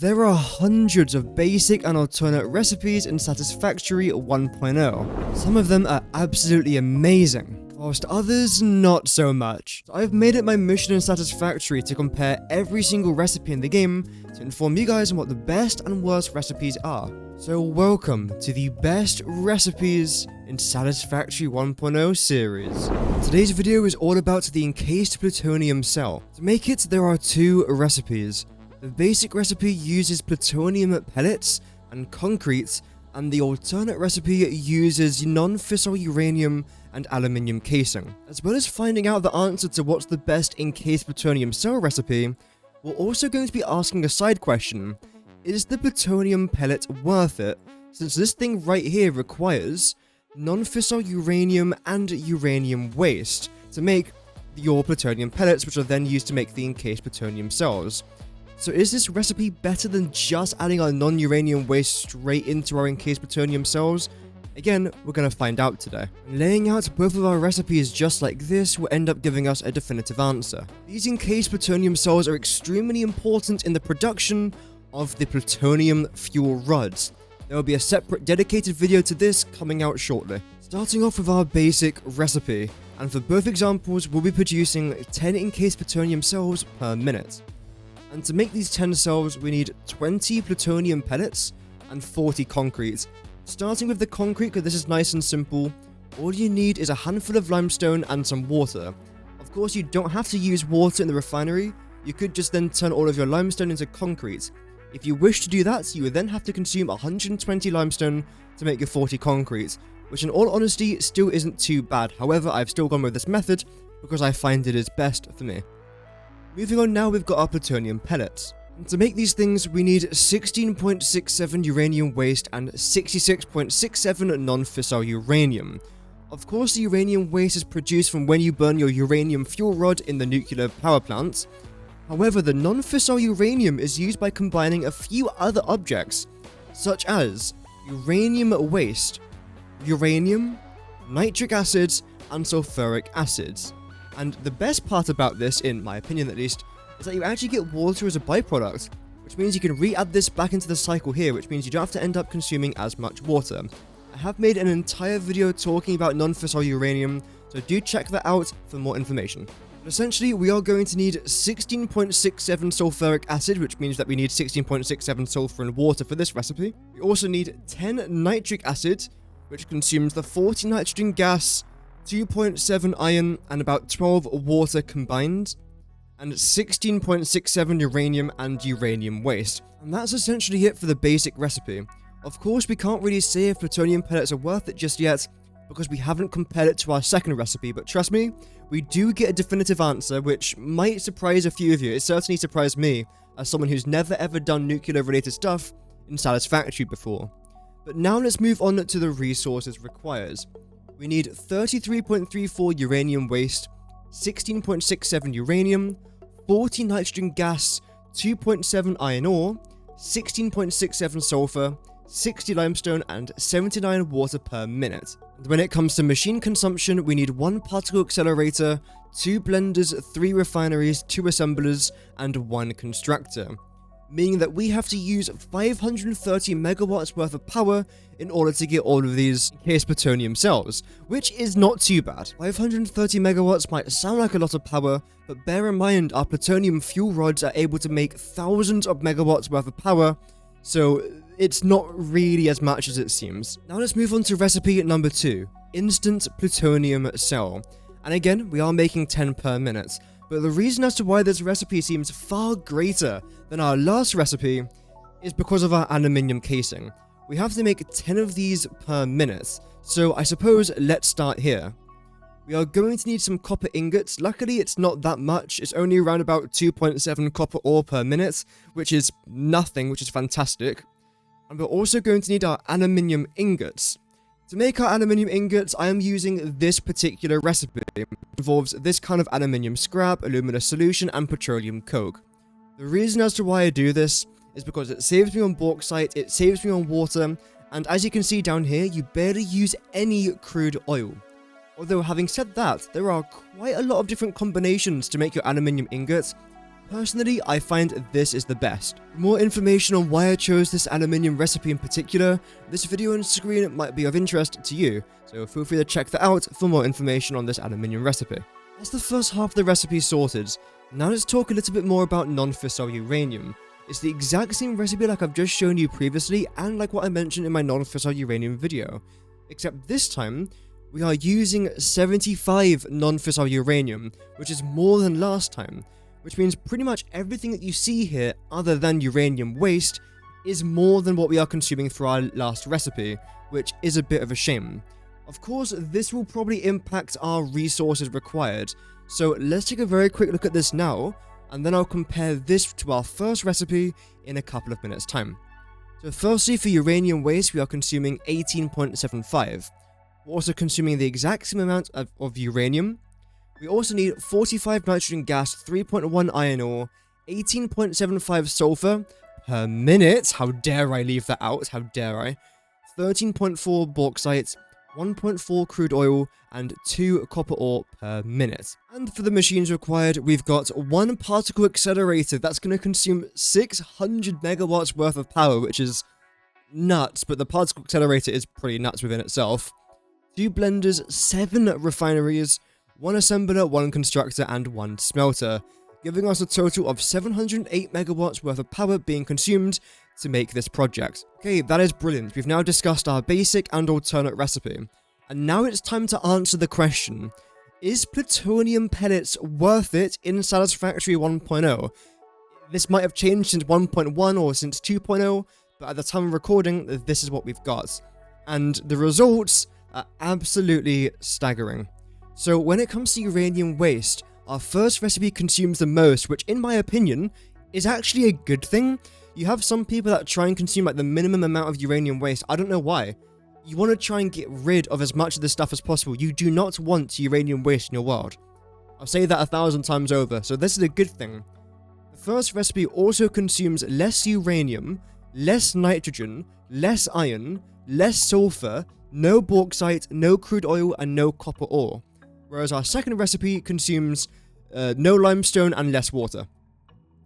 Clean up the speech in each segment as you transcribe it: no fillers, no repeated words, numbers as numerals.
There are hundreds of basic and alternate recipes in Satisfactory 1.0. Some of them are absolutely amazing, whilst others not so much. So I've made it my mission in Satisfactory to compare every single recipe in the game to inform you guys on what the best and worst recipes are. So welcome to the best recipes in Satisfactory 1.0 series. Today's video is all about the Encased Plutonium Cell. To make it, there are two recipes. The basic recipe uses plutonium pellets and concrete, and the alternate recipe uses non-fissile uranium and aluminium casing. As well as finding out the answer to what's the best encased plutonium cell recipe, we're also going to be asking a side question: is the plutonium pellet worth it? Since this thing right here requires non-fissile uranium and uranium waste to make your plutonium pellets, which are then used to make the encased plutonium cells. So is this recipe better than just adding our non-uranium waste straight into our encased plutonium cells? Again, we're going to find out today. Laying out both of our recipes just like this will end up giving us a definitive answer. These encased plutonium cells are extremely important in the production of the plutonium fuel rods. There will be a separate dedicated video to this coming out shortly. Starting off with our basic recipe, and for both examples we'll be producing 10 encased plutonium cells per minute. And to make these 10 cells, we need 20 plutonium pellets and 40 concrete. Starting with the concrete, because this is nice and simple, all you need is a handful of limestone and some water. Of course, you don't have to use water in the refinery. You could just then turn all of your limestone into concrete. If you wish to do that, you would then have to consume 120 limestone to make your 40 concrete, which in all honesty still isn't too bad. However, I've still gone with this method because I find it is best for me. Moving on now, we've got our plutonium pellets. And to make these things, we need 16.67 uranium waste and 66.67 non-fissile uranium. Of course, the uranium waste is produced from when you burn your uranium fuel rod in the nuclear power plant. However, the non-fissile uranium is used by combining a few other objects, such as uranium waste, uranium, nitric acids, and sulfuric acids. And the best part about this, in my opinion at least, is that you actually get water as a byproduct, which means you can re-add this back into the cycle here, which means you don't have to end up consuming as much water. I have made an entire video talking about non-fissile uranium, so do check that out for more information. But essentially, we are going to need 16.67 sulfuric acid, which means that we need 16.67 sulfur and water for this recipe. We also need 10 nitric acid, which consumes the 40 nitrogen gas, 2.7 iron, and about 12 water combined, and 16.67 uranium and uranium waste. And that's essentially it for the basic recipe. Of course, we can't really say if plutonium pellets are worth it just yet, because we haven't compared it to our second recipe, but trust me, we do get a definitive answer, which might surprise a few of you. It certainly surprised me, as someone who's never ever done nuclear related stuff in Satisfactory before. But now let's move on to the resources required. We need 33.34 uranium waste, 16.67 uranium, 40 nitrogen gas, 2.7 iron ore, 16.67 sulfur, 60 limestone, and 79 water per minute. And when it comes to machine consumption, we need 1 particle accelerator, 2 blenders, 3 refineries, 2 assemblers, and 1 constructor. Meaning that we have to use 530 megawatts worth of power in order to get all of these encased plutonium cells, which is not too bad. 530 megawatts might sound like a lot of power, but bear in mind our plutonium fuel rods are able to make thousands of megawatts worth of power, so it's not really as much as it seems. Now let's move on to recipe number 2, instant plutonium cell. And again, we are making 10 per minute. But the reason as to why this recipe seems far greater than our last recipe is because of our aluminium casing. We have to make 10 of these per minute, so I suppose let's start here. We are going to need some copper ingots. Luckily it's not that much, it's only around about 2.7 copper ore per minute, which is nothing, which is fantastic. And we're also going to need our aluminium ingots. To make our aluminium ingots, I am using this particular recipe. It involves this kind of aluminium scrap, alumina solution, and petroleum coke. The reason as to why I do this is because it saves me on bauxite, it saves me on water, and as you can see down here, you barely use any crude oil. Although having said that, there are quite a lot of different combinations to make your aluminium ingots, Personally, I find this is the best. For more information on why I chose this aluminium recipe in particular, this video on screen might be of interest to you, so feel free to check that out for more information on this aluminium recipe. That's the first half of the recipe sorted. Now let's talk a little bit more about non-fissile uranium. It's the exact same recipe like I've just shown you previously and like what I mentioned in my non-fissile uranium video, except this time we are using 75 non-fissile uranium, which is more than last time, which means pretty much everything that you see here other than uranium waste is more than what we are consuming for our last recipe, which is a bit of a shame. Of course, this will probably impact our resources required, so let's take a very quick look at this now, and then I'll compare this to our first recipe in a couple of minutes time. So firstly, for uranium waste, we are consuming 18.75. We're also consuming the exact same amount of uranium. We also need 45 nitrogen gas, 3.1 iron ore, 18.75 sulfur per minute. How dare I leave that out? How dare I? 13.4 bauxite, 1.4 crude oil, and 2 copper ore per minute. And for the machines required, we've got 1 particle accelerator that's going to consume 600 megawatts worth of power, which is nuts, but the particle accelerator is pretty nuts within itself. 2 blenders, 7 refineries, 1 assembler, 1 constructor, and 1 smelter, giving us a total of 708 megawatts worth of power being consumed to make this project. Okay, that is brilliant. We've now discussed our basic and alternate recipe, and now it's time to answer the question, is plutonium pellets worth it in Satisfactory 1.0? This might have changed since 1.1 or since 2.0, but at the time of recording, this is what we've got. And the results are absolutely staggering. So when it comes to uranium waste, our first recipe consumes the most, which in my opinion is actually a good thing. You have some people that try and consume like the minimum amount of uranium waste. I don't know why. You want to try and get rid of as much of this stuff as possible. You do not want uranium waste in your world. I'll say that 1,000 times over, so this is a good thing. The first recipe also consumes less uranium, less nitrogen, less iron, less sulfur, no bauxite, no crude oil, and no copper ore. Whereas our second recipe consumes no limestone and less water.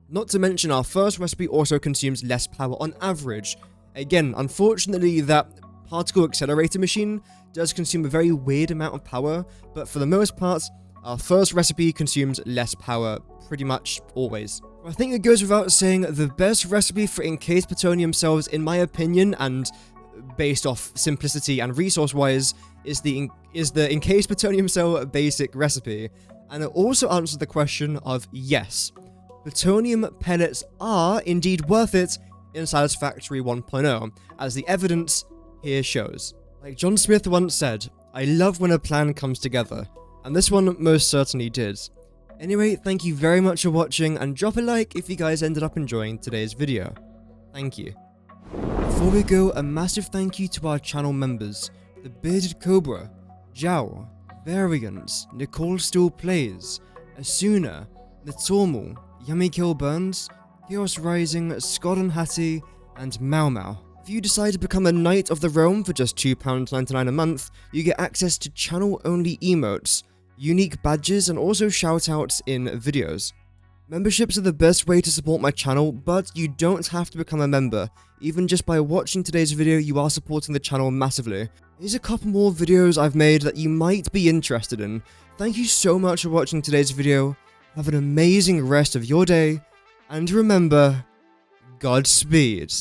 Not to mention our first recipe also consumes less power on average. Again, unfortunately that particle accelerator machine does consume a very weird amount of power, but for the most part, our first recipe consumes less power pretty much always. I think it goes without saying the best recipe for encased plutonium cells, in my opinion, and based off simplicity and resource-wise, is the encased plutonium cell basic recipe. And it also answers the question of yes, plutonium pellets are indeed worth it in Satisfactory 1.0, as the evidence here shows. Like John Smith once said, I love when a plan comes together, and this one most certainly did. Anyway, thank you very much for watching, and drop a like if you guys ended up enjoying today's video. Thank you. Before we go, a massive thank you to our channel members, The Bearded Cobra, Jao, Variants, Nicole Still Plays, Asuna, Natormal, Yummy Kill Burns, Chaos Rising, Scott and Hattie, and Mau Mau. If you decide to become a Knight of the Realm for just £2.99 a month, you get access to channel-only emotes, unique badges, and also shoutouts in videos. Memberships are the best way to support my channel, but you don't have to become a member. Even just by watching today's video, you are supporting the channel massively. Here's a couple more videos I've made that you might be interested in. Thank you so much for watching today's video. Have an amazing rest of your day, and remember, Godspeed.